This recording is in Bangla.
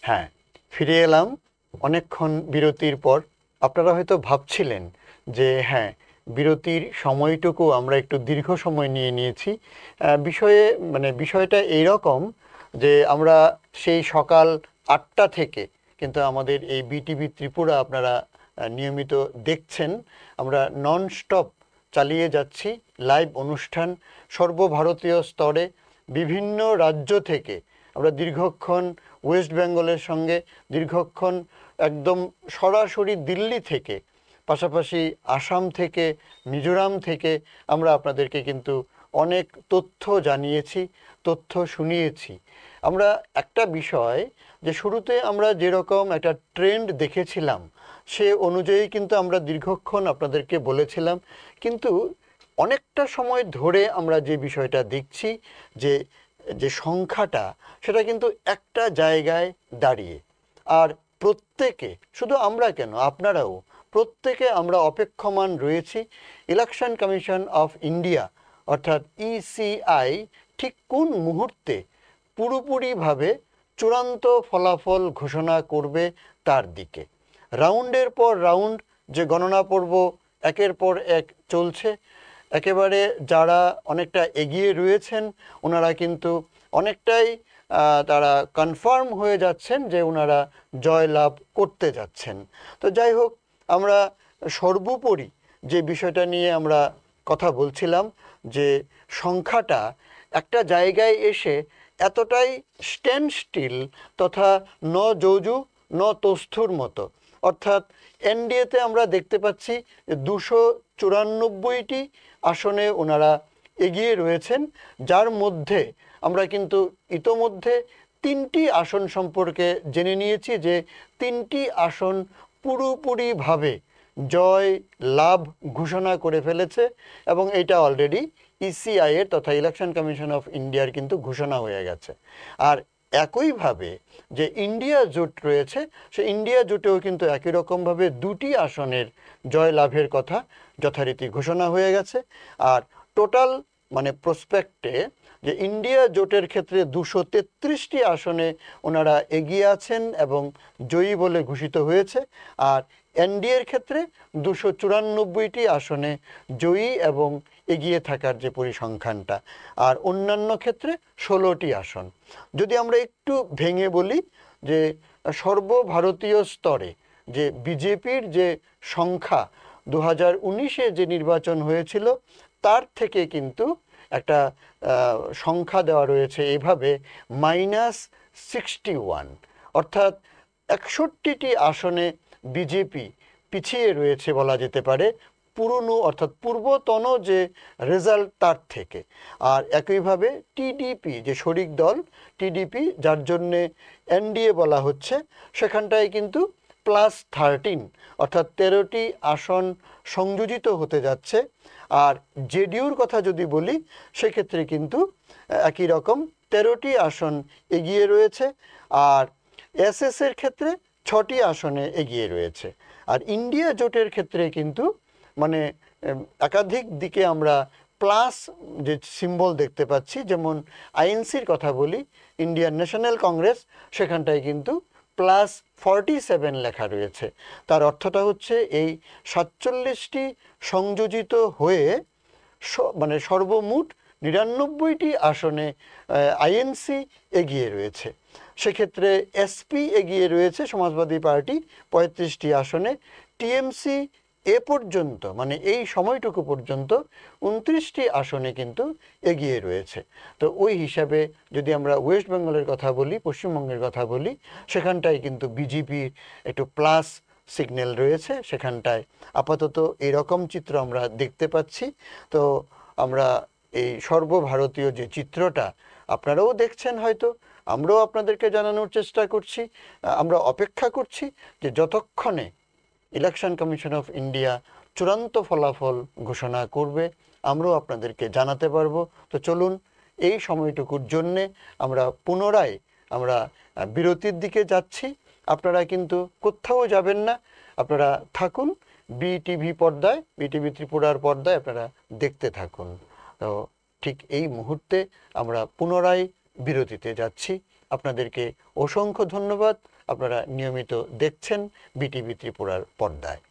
হ্যাঁ, ফিরে এলাম অনেকক্ষণ বিরতির পর। আপনারা হয়তো ভাবছিলেন যে হ্যাঁ, বিরতির সময়টুকু আমরা একটু দীর্ঘ সময় নিয়ে নিয়েছি। বিষয়টা এইরকম যে আমরা সেই সকাল 8টা থেকে কিন্তু আমাদের এই বিটিভি ত্রিপুরা আপনারা নিয়মিত দেখছেন। আমরা নন স্টপ চালিয়ে যাচ্ছি লাইভ অনুষ্ঠান সর্বভারতীয় স্তরে। বিভিন্ন রাজ্য থেকে আমরা দীর্ঘক্ষণ ওয়েস্ট বেঙ্গলের সঙ্গে, দীর্ঘক্ষণ একদম সরাসরি দিল্লি থেকে, পাশাপাশি আসাম থেকে, মিজোরাম থেকে আমরা আপনাদেরকে কিন্তু অনেক তথ্য জানিয়েছি, তথ্য শুনিয়েছি। আমরা একটা বিষয়, যে শুরুতে আমরা যেরকম একটা ট্রেন্ড দেখেছিলাম সে অনুযায়ী কিন্তু আমরা দীর্ঘক্ষণ আপনাদেরকে বলেছিলাম, কিন্তু অনেকটা সময় ধরে আমরা যে বিষয়টা দেখছি যে যে সংখ্যাটা সেটা কিন্তু একটা জায়গায় দাঁড়িয়ে। আর প্রত্যেকে, শুধু আমরা কেন, আপনারাও প্রত্যেকে আমরা অপেক্ষমান রয়েছি ইলেকশন কমিশন অফ ইন্ডিয়া অর্থাৎ ইসিআই ঠিক কোন মুহূর্তে পুরোপুরিভাবে চূড়ান্ত ফলাফল ঘোষণা করবে তার দিকে। রাউন্ডের পর রাউন্ড যে গণনা পর্ব একের পর এক চলছে, একেবারে যারা অনেকটা এগিয়ে রয়েছেন ওনারা কিন্তু অনেকটাই তারা কনফার্ম হয়ে যাচ্ছেন যে ওনারা জয়লাভ করতে যাচ্ছেন। তো যাই হোক, আমরা সর্বোপরি যে বিষয়টা নিয়ে আমরা কথা বলছিলাম, যে সংখ্যাটা একটা জায়গায় এসে এতটাই স্ট্যান্ড স্টিল তথা ন যৌজু ন তস্থুর মতো, অর্থাৎ এনডিএতে আমরা দেখতে পাচ্ছি 294টি আসনে ওনারা এগিয়ে রয়েছেন, যার মধ্যে আমরা কিন্তু ইতোমধ্যে 3টি আসন সম্পর্কে জেনে নিয়েছি যে 3টি আসন পুরোপুরিভাবে জয় লাভ ঘোষণা করে ফেলেছে, এবং এটা অলরেডি ইসিআইয়ের তথা ইলেকশন কমিশন অফ ইন্ডিয়ার কিন্তু ঘোষণা হয়ে গেছে। আর একইভাবে যে ইন্ডিয়া জোট রয়েছে, সে ইন্ডিয়া জোটেও কিন্তু একই রকমভাবে 2টি আসনের জয় লাভের কথা যথারীতি ঘোষণা হয়ে গেছে। আর টোটাল প্রসপেক্টে যে ইন্ডিয়া জোটের ক্ষেত্রে 233টি আসনে ওনারা এগিয়ে আছেন এবং জয়ী বলে ঘোষিত হয়েছে। আর এনডিএর ক্ষেত্রে 294টি আসনে জয়ী এবং এগিয়ে থাকার যে পরিসংখ্যানটা, আর অন্যান্য ক্ষেত্রে 16টি আসন। যদি আমরা একটু ভেঙে বলি যে সর্বভারতীয় স্তরে যে বিজেপির যে সংখ্যা 2019-এ যে নির্বাচন হয়েছিল তার থেকে কিন্তু একটা সংখ্যা দেওয়া রয়েছে এইভাবে -61, অর্থাৎ 61টি আসনে বিজেপি পিছিয়ে রয়েছে বলা যেতে পারে পুরনো অর্থাৎ পূর্বতন যে রেজাল্ট তার থেকে। আর একইভাবে টিডিপি যে শরিক দল টিডিপি, যার জন্যে এনডিএ বলা হচ্ছে, সেখানটায় কিন্তু +13 অর্থাৎ 13টি আসন সংযোজিত হতে যাচ্ছে। আর জেডিইউর কথা যদি বলি সেক্ষেত্রে কিন্তু একই রকম 13টি আসন এগিয়ে রয়েছে, আর এসএসের ক্ষেত্রে 6টি আসনে এগিয়ে রয়েছে। আর ইন্ডিয়া জোটের ক্ষেত্রে কিন্তু একাধিক দিকে আমরা প্লাস যে সিম্বল দেখতে পাচ্ছি, যেমন আইএনসির কথা বলি, ইন্ডিয়ান ন্যাশনাল কংগ্রেস, সেখানটায় কিন্তু +47 লেখা রয়েছে। তার অর্থটা হচ্ছে এই 47টি সংযোজিত হয়ে সর্বমোট 99টি আসনে আইএনসি এগিয়ে রয়েছে। সেক্ষেত্রে এসপি এগিয়ে রয়েছে, সমাজবাদী পার্টি, 35টি আসনে। টিএমসি এ পর্যন্ত এই সময়টুকু পর্যন্ত 29টি আসনে কিন্তু এগিয়ে রয়েছে। তো ওই হিসাবে যদি আমরা ওয়েস্ট বেঙ্গলের কথা বলি, পশ্চিমবঙ্গের কথা বলি, সেখানটায় কিন্তু বিজেপির একটু প্লাস সিগন্যাল রয়েছে। সেখানটায় আপাতত এরকম চিত্র আমরা দেখতে পাচ্ছি। তো আমরা এই সর্বভারতীয় যে চিত্রটা আপনারাও দেখছেন হয়তো, আমরাও আপনাদেরকে জানানোর চেষ্টা করছি। আমরা অপেক্ষা করছি যে যতক্ষণে ইলেকশন কমিশন অফ ইন্ডিয়া চূড়ান্ত ফলাফল ঘোষণা করবে আমরাও আপনাদেরকে জানাতে পারবো। তো চলুন, এই সময়টুকুর জন্যে আমরা পুনরায় বিরতির দিকে যাচ্ছি। আপনারা কিন্তু কোথাও যাবেন না, আপনারা থাকুন বিটিভি পর্দায়, বিটিভি ত্রিপুরার পর্দায় আপনারা দেখতে থাকুন। তো ঠিক এই মুহূর্তে আমরা পুনরায় বিরতিতে যাচ্ছি। আপনাদেরকে অসংখ্য ধন্যবাদ। আপনারা নিয়মিত দেখছেন বিটিভি ত্রিপুরার পর্দায়।